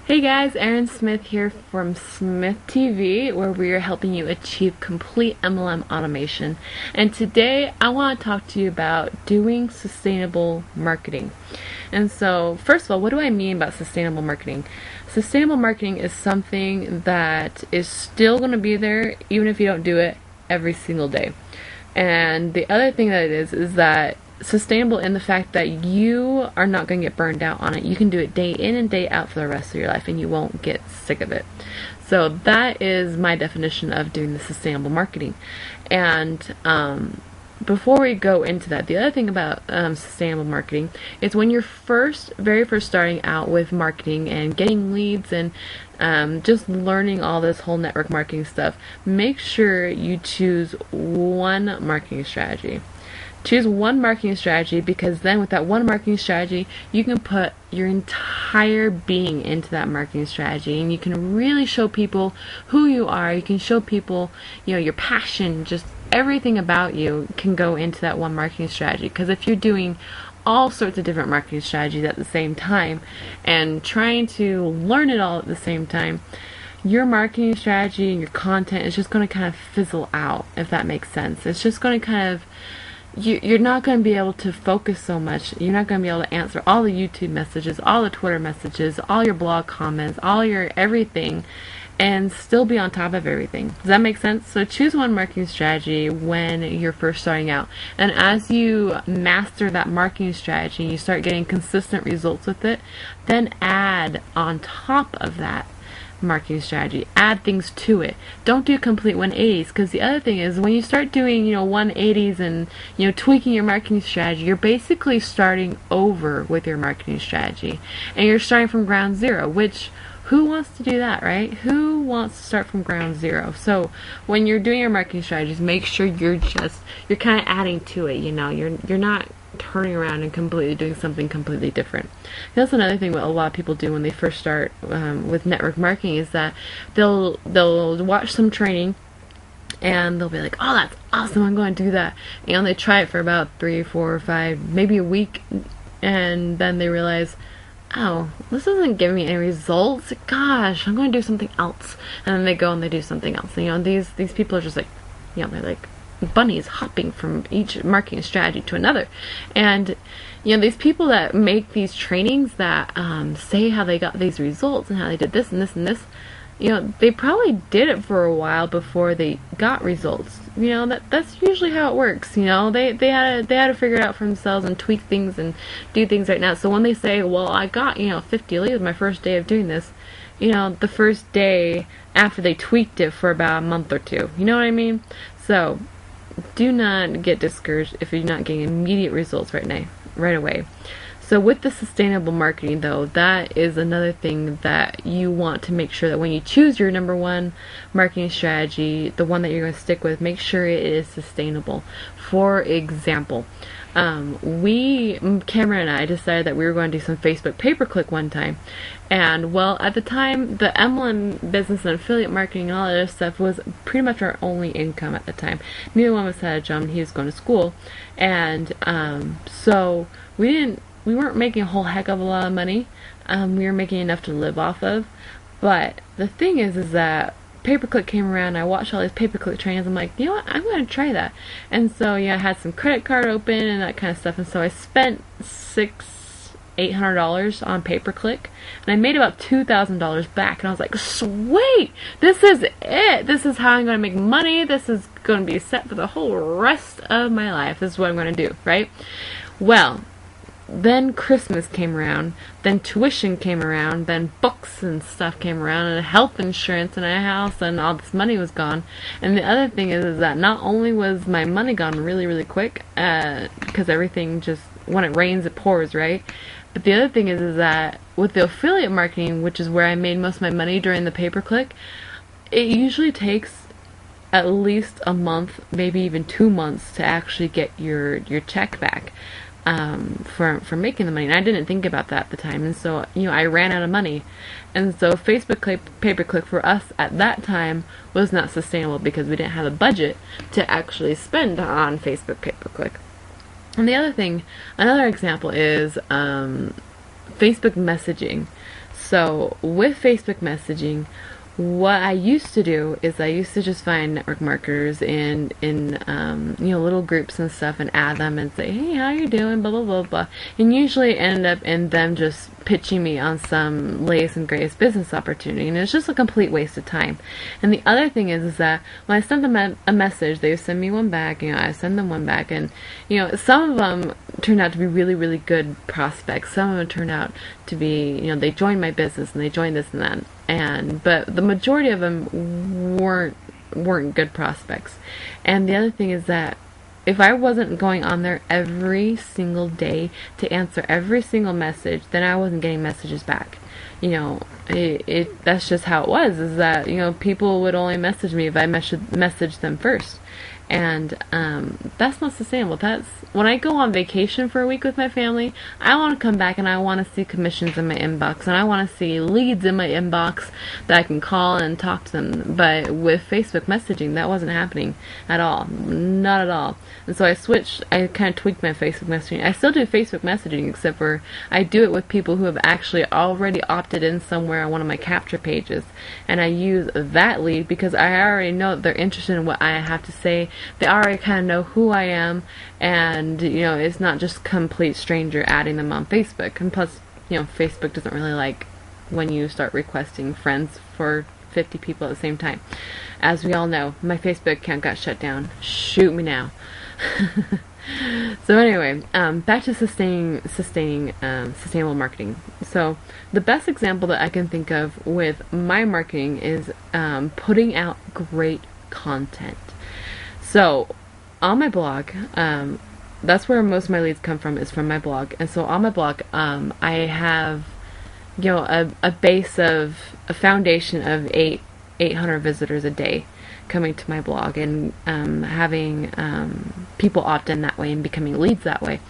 Hey guys, Erin Smith here from Smith TV, where we are helping you achieve complete MLM automation. And today I want to talk to you about doing sustainable marketing. And so, first of all, what do I mean about sustainable marketing? Sustainable marketing is something that is still going to be there even if you don't do it every single day. And the other thing that it is that sustainable in the fact that you are not going to get burned out on it. You can do it day in and day out for the rest of your life and you won't get sick of it. So that is my definition of doing the sustainable marketing. And before we go into that, the other thing about sustainable marketing is when you're very first starting out with marketing and getting leads and just learning all this whole network marketing stuff, make sure you choose one marketing strategy. Choose one marketing strategy, because then with that one marketing strategy, you can put your entire being into that marketing strategy, and you can really show people who you are. You can show people, your passion, just everything about you can go into that one marketing strategy. Because if you're doing all sorts of different marketing strategies at the same time and trying to learn it all at the same time, your marketing strategy and your content is just going to kind of fizzle out, if that makes sense. It's just going to kind of you're not going to be able to focus so much. You're not going to be able to answer all the YouTube messages, all the Twitter messages, all your blog comments, all your everything, and still be on top of everything. Does that make sense? So choose one marketing strategy when you're first starting out. And as you master that marketing strategy and you start getting consistent results with it, then add on top of that marketing strategy. Add things to it. Don't do complete 180s, because the other thing is when you start doing 180s and tweaking your marketing strategy, you're basically starting over with your marketing strategy and you're starting from ground zero, which who wants to do that, right? Who wants to start from ground zero? So when you're doing your marketing strategies, make sure you're kind of adding to it. You're not turning around and completely doing something completely different. That's another thing what a lot of people do when they first start with network marketing, is that they'll watch some training and they'll be like, oh, that's awesome, I'm going to do that. And they try it for about 3, 4, 5, maybe a week, and then they realize, oh, this isn't giving me any results. Gosh, I'm going to do something else. And then they go and they do something else. These people are just like, they're like bunnies hopping from each marketing strategy to another. And these people that make these trainings that say how they got these results and how they did this and this and this, they probably did it for a while before they got results. That's usually how it works. They had to figure it out for themselves and tweak things and do things right now. So when they say, well, I got 50 leads my first day of doing this, the first day after they tweaked it for about a month or two. You know what I mean? So do not get discouraged if you're not getting immediate results right away. So with the sustainable marketing, though, that is another thing that you want to make sure that when you choose your number one marketing strategy, the one that you're going to stick with, make sure it is sustainable. For example, Cameron and I decided that we were going to do some Facebook pay-per-click one time. And well, at the time, the MLM business and affiliate marketing and all that other stuff was pretty much our only income at the time. Neither one of us had a job and he was going to school. And so we weren't making a whole heck of a lot of money. We were making enough to live off of. But the thing is that pay-per-click came around. I watched all these pay-per-click trainings. I'm like, you know what? I'm going to try that. And so I had some credit card open and that kind of stuff. And so I spent $800 on pay-per-click, and I made about $2,000 back. And I was like, sweet! This is it! This is how I'm going to make money. This is going to be set for the whole rest of my life. This is what I'm going to do, right? Well, then Christmas came around, then tuition came around, then books and stuff came around, and health insurance and a house, and all this money was gone. And the other thing is that not only was my money gone really, really quick, because everything just, when it rains, it pours, right? But the other thing is that with the affiliate marketing, which is where I made most of my money during the pay-per-click, it usually takes at least a month, maybe even 2 months to actually get your check back. For making the money, and I didn't think about that at the time, and so I ran out of money, and so Facebook pay-per-click for us at that time was not sustainable because we didn't have a budget to actually spend on Facebook pay-per-click. And the other thing, another example is Facebook messaging. So So with Facebook messaging, what I used to do is I used to just find network marketers in little groups and stuff and add them and say, hey, how you doing, blah blah blah blah, and usually end up in them just pitching me on some latest and greatest business opportunity, and it's just a complete waste of time. And the other thing is that when I send them a message, they send me one back, I send them one back, and some of them turned out to be really, really good prospects. Some of them turned out to be, they joined my business and they joined this and that, but the majority of them weren't good prospects. And the other thing is that if I wasn't going on there every single day to answer every single message, then I wasn't getting messages back. That's just how it was, is that, people would only message me if I messaged them first. And that's not sustainable. That's when I go on vacation for a week with my family, I want to come back and I want to see commissions in my inbox, and I want to see leads in my inbox that I can call and talk to them. But with Facebook messaging, that wasn't happening at all. Not at all. And so I kind of tweaked my Facebook messaging. I still do Facebook messaging, except for I do it with people who have actually already opted in somewhere on one of my capture pages, and I use that lead because I already know that they're interested in what I have to say. They already kind of know who I am, and it's not just complete stranger adding them on Facebook. And plus, Facebook doesn't really like when you start requesting friends for 50 people at the same time. As we all know, my Facebook account got shut down. Shoot me now. So anyway, back to sustaining sustainable marketing. So the best example that I can think of with my marketing is putting out great content. So on my blog, that's where most of my leads come from, is from my blog. And so on my blog, I have a base of a foundation of 800 visitors a day coming to my blog, and having people opt in that way and becoming leads that way.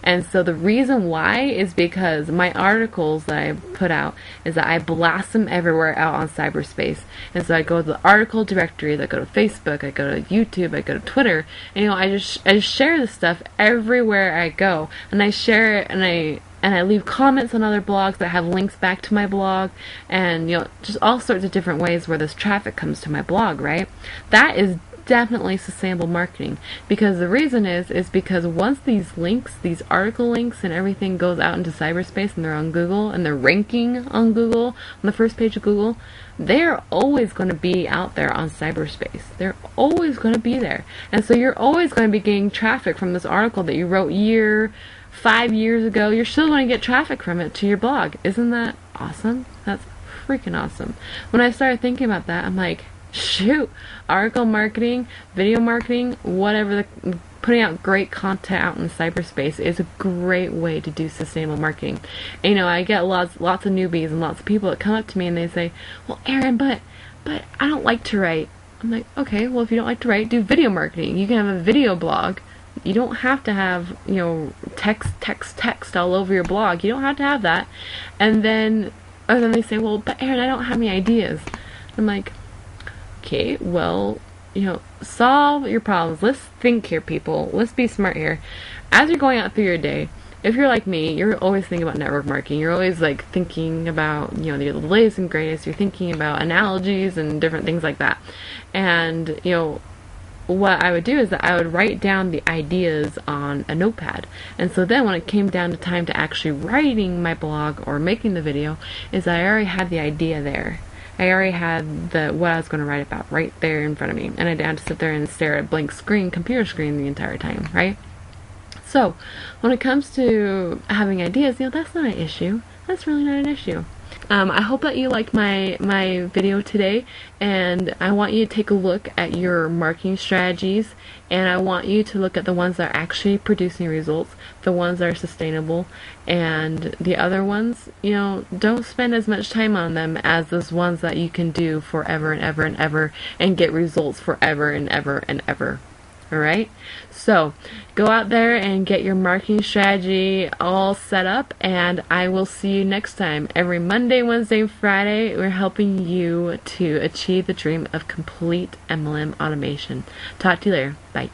And so the reason why is because my articles that I put out is that I blast them everywhere out on cyberspace. And so I go to the article directory, I go to Facebook, I go to YouTube, I go to Twitter, and I just share this stuff everywhere I go, and I share it, and I leave comments on other blogs that have links back to my blog, and just all sorts of different ways where this traffic comes to my blog, right? That is definitely sustainable marketing, because the reason is because once these links, these article links and everything goes out into cyberspace and they're on Google and they're ranking on Google, on the first page of Google, they're always going to be out there on cyberspace. They're always going to be there. And so you're always going to be getting traffic from this article that you wrote 5 years ago. You're still going to get traffic from it to your blog. Isn't that awesome? That's freaking awesome. When I started thinking about that, I'm like, shoot, article marketing, video marketing, whatever, putting out great content out in cyberspace is a great way to do sustainable marketing. And, I get lots of newbies and lots of people that come up to me and they say, well, Erin, but I don't like to write. I'm like, okay, well, if you don't like to write, do video marketing. You can have a video blog. You don't have to have, text all over your blog. You don't have to have that. And then they say, well, but Erin, I don't have any ideas. I'm like, okay, well, solve your problems. Let's think here, people. Let's be smart here. As you're going out through your day, if you're like me, you're always thinking about network marketing. You're always thinking about, the latest and greatest. You're thinking about analogies and different things like that. And, what I would do is that I would write down the ideas on a notepad. And so then when it came down to time to actually writing my blog or making the video, is I already had the idea there. I already had what I was going to write about right there in front of me, and I didn't have to sit there and stare at a blank computer screen the entire time, right? So when it comes to having ideas, that's not an issue. That's really not an issue. I hope that you liked my video today, and I want you to take a look at your marketing strategies, and I want you to look at the ones that are actually producing results, the ones that are sustainable, and the other ones, don't spend as much time on them as those ones that you can do forever and ever and ever and get results forever and ever and ever. Alright, so go out there and get your marketing strategy all set up, and I will see you next time. Every Monday, Wednesday, and Friday, we're helping you to achieve the dream of complete MLM automation. Talk to you later. Bye.